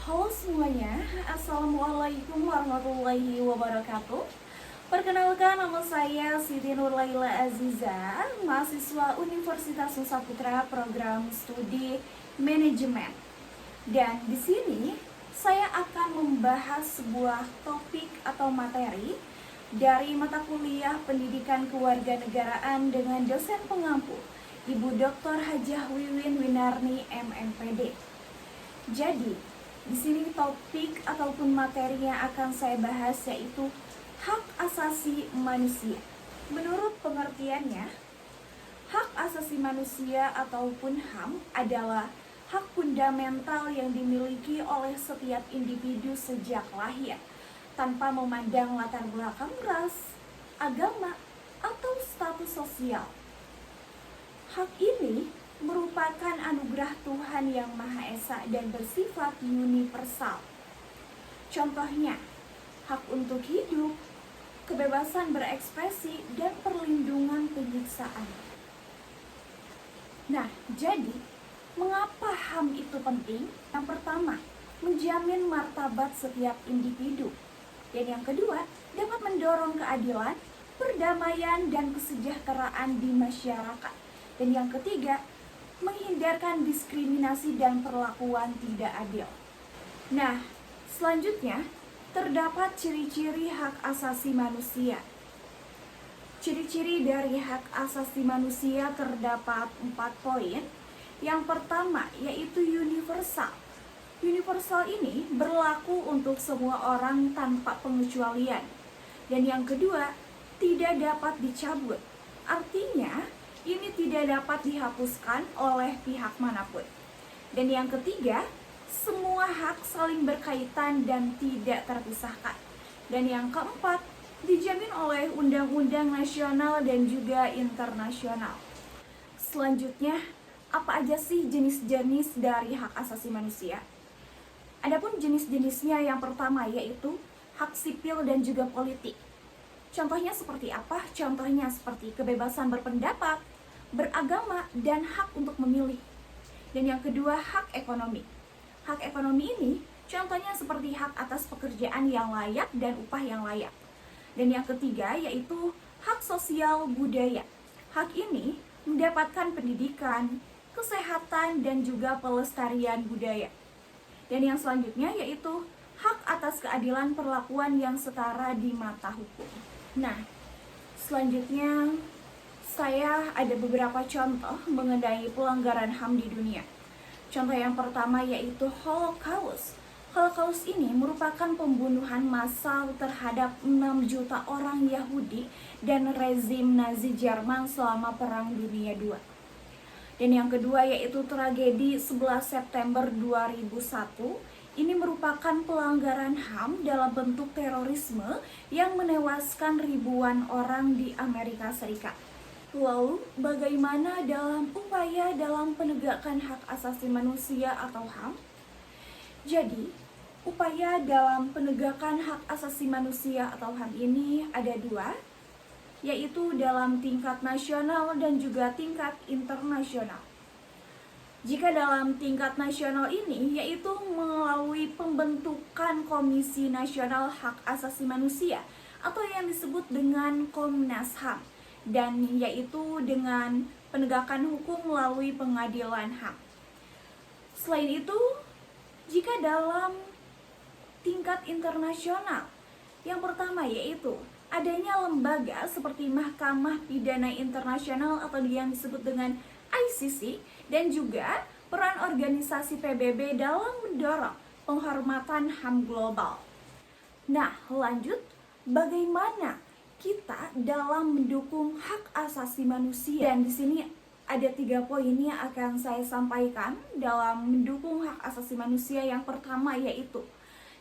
Halo semuanya, Assalamualaikum warahmatullahi wabarakatuh. Perkenalkan, nama saya Siti Nurlaila Aziza, mahasiswa Universitas Nusa Putra, program studi manajemen. Dan di sini saya akan membahas sebuah topik atau materi dari mata kuliah Pendidikan Kewarganegaraan dengan dosen pengampu, Ibu Dr. Hajah Wiwin Winarni MMPD. Jadi, di sini topik ataupun materi yang akan saya bahas yaitu hak asasi manusia. Menurut pengertiannya, hak asasi manusia ataupun HAM adalah hak fundamental yang dimiliki oleh setiap individu sejak lahir, tanpa memandang latar belakang ras, agama, atau status sosial. Hak ini merupakan anugerah Tuhan yang Maha Esa dan bersifat universal. Contohnya, hak untuk hidup, kebebasan berekspresi, dan perlindungan penyiksaan. Nah, jadi, mengapa HAM itu penting? Yang pertama, menjamin martabat setiap individu. Dan yang kedua, dapat mendorong keadilan, perdamaian, dan kesejahteraan di masyarakat. Dan yang ketiga, menghindarkan diskriminasi dan perlakuan tidak adil. Nah, selanjutnya terdapat ciri-ciri hak asasi manusia. Ciri-ciri dari hak asasi manusia terdapat 4 poin. Yang pertama yaitu universal. Universal ini berlaku untuk semua orang tanpa pengecualian. Dan yang kedua, tidak dapat dicabut. Artinya, ini tidak dapat dihapuskan oleh pihak manapun. Dan yang ketiga, semua hak saling berkaitan dan tidak terpisahkan. Dan yang keempat, dijamin oleh undang-undang nasional dan juga internasional. Selanjutnya, apa aja sih jenis-jenis dari hak asasi manusia? Adapun jenis-jenisnya, yang pertama yaitu hak sipil dan juga politik. Contohnya seperti apa? Contohnya seperti kebebasan berpendapat, beragama, dan hak untuk memilih. Dan yang kedua, hak ekonomi. Hak ekonomi ini contohnya seperti hak atas pekerjaan yang layak dan upah yang layak. Dan yang ketiga yaitu hak sosial budaya. Hak ini mendapatkan pendidikan, kesehatan, dan juga pelestarian budaya. Dan yang selanjutnya yaitu hak atas keadilan perlakuan yang setara di mata hukum. Nah, selanjutnya saya ada beberapa contoh mengenai pelanggaran HAM di dunia. Contoh yang pertama yaitu Holocaust. Holocaust ini merupakan pembunuhan massal terhadap 6 juta orang Yahudi dan rezim Nazi Jerman selama Perang Dunia II. Dan yang kedua yaitu tragedi 11 September 2001. Ini merupakan pelanggaran HAM dalam bentuk terorisme yang menewaskan ribuan orang di Amerika Serikat. Lalu, bagaimana dalam upaya dalam penegakan hak asasi manusia atau HAM? Jadi, upaya dalam penegakan hak asasi manusia atau HAM ini ada 2, yaitu dalam tingkat nasional dan juga tingkat internasional. Jika dalam tingkat nasional ini, yaitu melalui pembentukan Komisi Nasional Hak Asasi Manusia atau yang disebut dengan Komnas HAM. Dan yaitu dengan penegakan hukum melalui pengadilan HAM. Selain itu, jika dalam tingkat internasional, yang pertama yaitu adanya lembaga seperti Mahkamah Pidana Internasional atau yang disebut dengan ICC, dan juga peran organisasi PBB dalam mendorong penghormatan HAM global. Nah, lanjut, bagaimana kita dalam mendukung hak asasi manusia? Dan di sini ada 3 poin yang akan saya sampaikan dalam mendukung hak asasi manusia. Yang pertama yaitu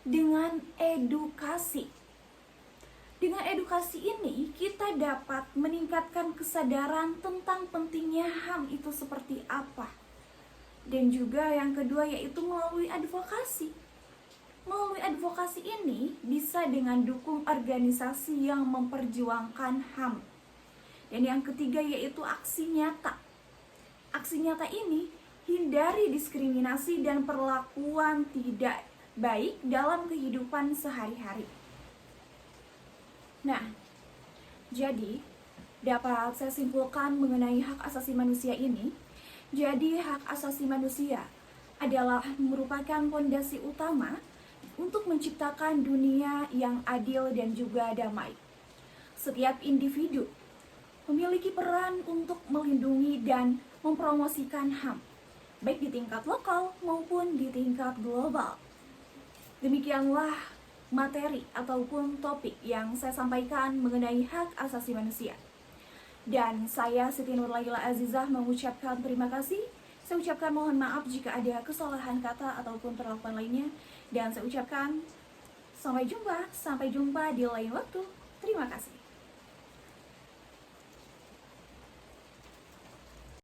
dengan edukasi. Dengan edukasi ini kita dapat meningkatkan kesadaran tentang pentingnya HAM itu seperti apa. Dan juga yang kedua yaitu melalui advokasi. Melalui advokasi ini bisa dengan dukung organisasi yang memperjuangkan HAM. Dan yang ketiga yaitu aksi nyata. Aksi nyata ini hindari diskriminasi dan perlakuan tidak baik dalam kehidupan sehari-hari. Nah, jadi dapat saya simpulkan mengenai hak asasi manusia ini. Jadi hak asasi manusia adalah merupakan fondasi utama untuk menciptakan dunia yang adil dan juga damai. Setiap individu memiliki peran untuk melindungi dan mempromosikan HAM, baik di tingkat lokal maupun di tingkat global. Demikianlah materi ataupun topik yang saya sampaikan mengenai hak asasi manusia. Dan saya Siti Nurlaila Azizah mengucapkan terima kasih. Saya ucapkan mohon maaf jika ada kesalahan kata ataupun perlakuan lainnya. Dan saya ucapkan sampai jumpa di lain waktu. Terima kasih.